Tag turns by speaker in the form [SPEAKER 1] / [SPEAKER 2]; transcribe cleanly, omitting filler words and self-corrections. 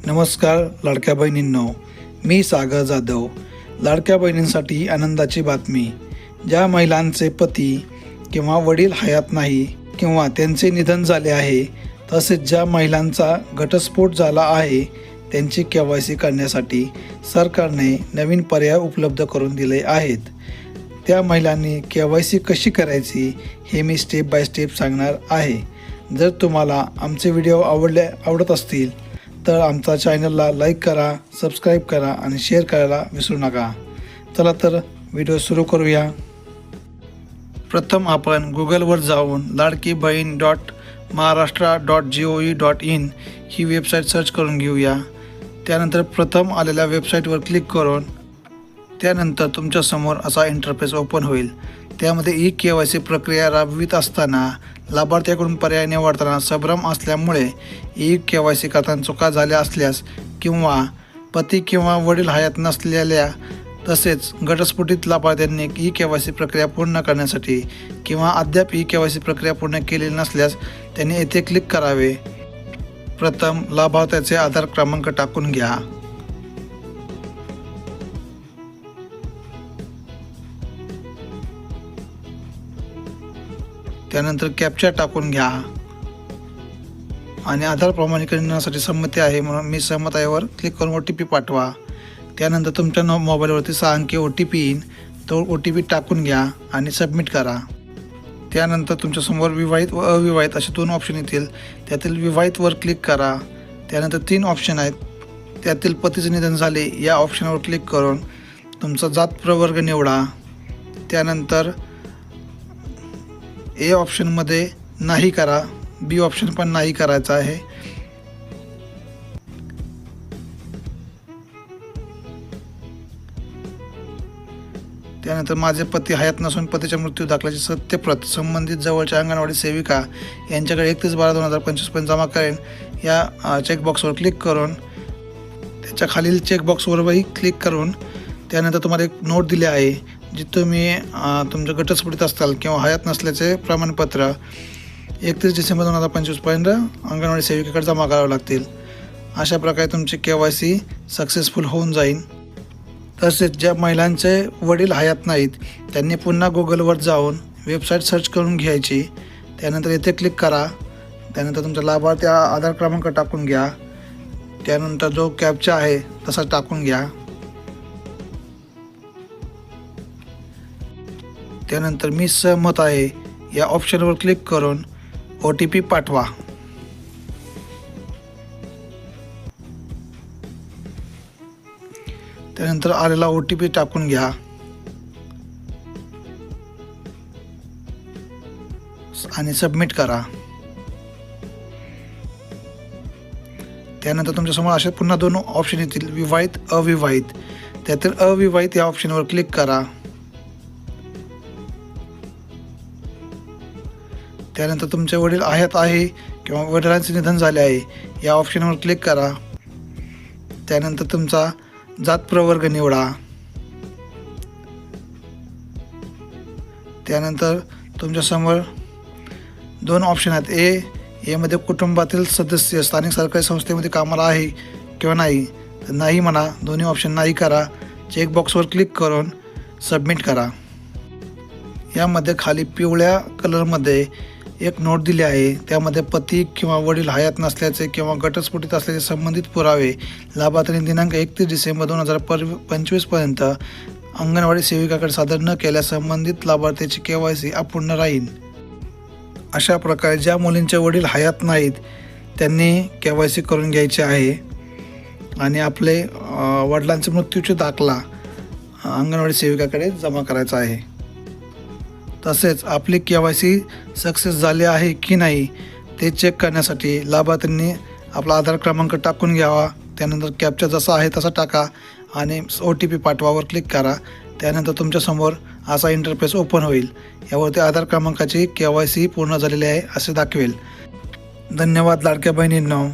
[SPEAKER 1] नमस्कार लाडक्या बहिणींनो, मी सागर जाधव. लाडक्या बहिणींसाठी आनंदाची बातमी. ज्या महिलांचे पती किंवा वडील हयात नाही किंवा त्यांचे निधन झाले आहे, तसेच ज्या महिलांचा घटस्फोट झाला आहे त्यांची KYC करण्यासाठी सरकारने नवीन पर्याय उपलब्ध करून दिले आहेत. त्या महिलांनी KYC कशी करायची हे मी स्टेप बाय स्टेप सांगणार आहे. जर तुम्हाला आमचे व्हिडिओ आवडत असतील तर आमचा चॅनलला लाईक करा, सबस्क्राईब करा आणि शेअर करायला विसरू नका. चला तर व्हिडिओ सुरू करूया. प्रथम आपण गुगलवर जाऊन ladkibahin.maharashtra.gov.in ही वेबसाईट सर्च करून घेऊया. त्यानंतर प्रथम आलेल्या वेबसाईटवर क्लिक करून त्यानंतर तुमच्यासमोर असा इंटरफेस ओपन होईल. त्यामध्ये KYC प्रक्रिया राबवित असताना लाभार्थ्याकडून पर्याय निवडताना संभ्रम असल्यामुळे KYC करताना चुका झाल्या असल्यास किंवा पती किंवा वडील हयात नसलेल्या तसेच घटस्फोटित लाभार्थ्यांनी KYC प्रक्रिया पूर्ण करण्यासाठी किंवा अद्याप KYC प्रक्रिया पूर्ण केलेली नसल्यास त्यांनी येथे क्लिक करावे. प्रथम लाभार्थ्याचे आधार क्रमांक टाकून घ्या. त्यानंतर कॅप्चा टाकून घ्या आणि आधार प्रमाणीकरणासाठी संमती आहे म्हणून मी सहमत आहेवर क्लिक करून OTP पाठवा. त्यानंतर तुमच्या मोबाईलवरती 6 अंकी OTP येईल. तो OTP टाकून घ्या आणि सबमिट करा. त्यानंतर तुमच्यासमोर विवाहित व अविवाहित असे 2 ऑप्शन येतील. त्यातील विवाहितवर क्लिक करा. त्यानंतर 3 ऑप्शन आहेत. त्यातील पतीचे निधन झाले या ऑप्शनवर क्लिक करून तुमचा जात प्रवर्ग निवडा. त्यानंतर A ऑप्शनमध्ये नाही करा, B ऑप्शन पण नाही करायचा आहे. त्यानंतर माझे पती हयात नसून पतीच्या मृत्यू दाखल्याची सत्यप्रत संबंधित जवळच्या अंगणवाडी सेविका यांच्याकडे 31/12/2025 पर्यंत जमा करेन या चेकबॉक्सवर क्लिक करून त्याच्या खालील चेकबॉक्सवरही क्लिक करून त्यानंतर तुम्हाला एक नोट दिली आहे जी तुम्ही तुमच्या घटस्फोटित असताल किंवा हयात नसल्याचे प्रमाणपत्र 31 डिसेंबर 2025 पर्यंत अंगणवाडी सेविकेकडे जमा करावे लागतील. अशा प्रकारे तुमची KYC सक्सेसफुल होऊन जाईल. तसेच ज्या महिलांचे वडील हयात नाहीत त्यांनी पुन्हा गुगलवर जाऊन वेबसाईट सर्च करून घ्यायची. त्यानंतर येथे क्लिक करा. त्यानंतर तुमचा लाभार्थी आधार क्रमांक टाकून घ्या. त्यानंतर जो कॅप्चा आहे तसा टाकून घ्या. त्यानंतर मी सहमत आहे या ऑप्शनवर क्लिक करून OTP पाठवा. त्यानंतर आलेला OTP टाकून घ्या आणि सबमिट करा. त्यानंतर तुमच्यासमोर असे पुन्हा 2 ऑप्शन येतील, विवाहित अविवाहित. त्यातील अविवाहित या ऑप्शनवर क्लिक करा. त्यानंतर तुमचे वडील हयात आहे किंवा वडिलांचे निधन झाले आहे या ऑप्शनवर क्लिक करा. त्यानंतर तुमचा जात प्रवर्ग निवडा. त्यानंतर तुमच्यासमोर 2 ऑप्शन आहेत. यामध्ये कुटुंबातील सदस्य स्थानिक सरकारी संस्थेमध्ये कामाला आहे किंवा नाही तर नाही म्हणा. दोन्ही ऑप्शन नाही करा. चेकबॉक्सवर क्लिक करून सबमिट करा. यामध्ये खाली पिवळ्या कलरमध्ये एक नोट दिली आहे. त्यामध्ये पती किंवा वडील हयात नसल्याचे किंवा घटस्फोटित असल्याचे संबंधित पुरावे लाभार्थ्याने दिनांक 31 डिसेंबर 2025 पर्यंत अंगणवाडी सेविकाकडे सादर न केल्यास संबंधित लाभार्थ्याची KYC अपूर्ण राहील. अशा प्रकारे ज्या मुलींचे वडील हयात नाहीत त्यांनी KYC करून घ्यायचे आहे आणि आपले वडिलांचे मृत्यूचे दाखला अंगणवाडी सेविकाकडे जमा करायचा आहे. तसेच आपली KYC सक्सेस झाली आहे की नाही ते चेक करण्यासाठी लाभार्थ्यांनी आपला आधार क्रमांक टाकून घ्यावा. त्यानंतर कॅप्चा जसा आहे तसा टाका आणि OTP पाठवावर क्लिक करा. त्यानंतर तुमच्यासमोर असा इंटरफेस ओपन होईल. यावरती आधार क्रमांकाची KYC पूर्ण झालेली आहे असे दाखवेल. धन्यवाद लाडक्या बहिणींनो.